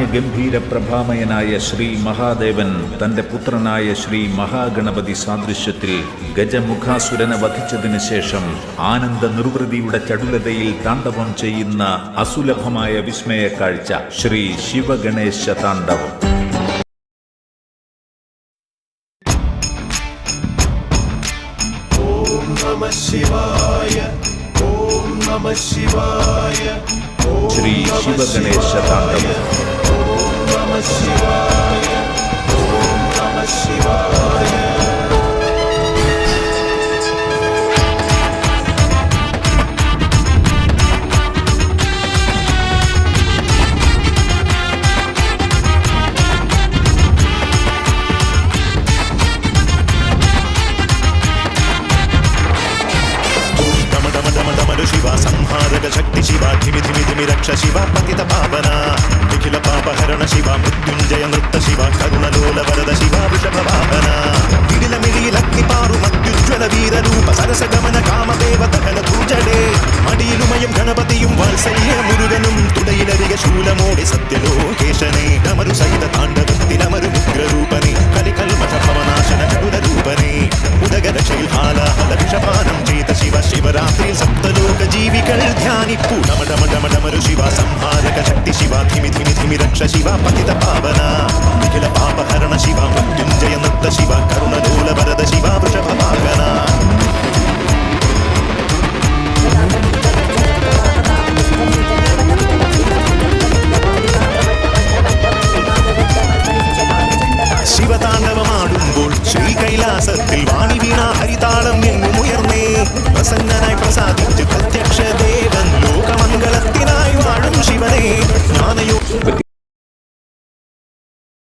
അനന്യഗംഭീര പ്രഭാമയനായ ശ്രീ മഹാദേവൻ തന്റെ പുത്രനായ ശ്രീ മഹാഗണപതി സാദൃശ്യത്തിൽ ഗജമുഖാസുരനെ വധിച്ചതിനു ശേഷം ആനന്ദ നിർവൃതിയുടെ ചടുലതയിൽ താണ്ഡവം ചെയ്യുന്ന അസുലഭമായ വിസ്മയ കാഴ്ച ശ്രീ ശിവഗണേശ താണ്ഡവം. ശ്രീ ശിവഗണേശ താണ്ഡവം. संहारक शक्ति शिवा धिमि धिमि धिमि रक्ष शिवा पतित पावना निखिल पापहरण शिवा मृत्युंजय नृत्त शिवा करुणलोल वरद शिवा वृषभवाहना मिडिल मिडिल अग्नि पारु मत्युज्वल वीर रूप सरस गमन कामदेव दहन पूजडे मडियिलुमयं गणपतियुं वात्सल्य मुरुगनुं तुडयिलरिग शूलमोडि सत्यलोकेशने डमरु सहित ताण्डवत्तिलमरु उग्ररूपने कलिकल्मष भवनाशन चतुर रूपने उदगर शैलहालाहल विषपानं चेत शिव शिवरात्रि सप्तलोक जीविकल ध्यानिप्पु डम डम डम डमरु शिवा संहारक शक्ति शिवा धिमि धिमि धिमि रक्ष शिवा पतित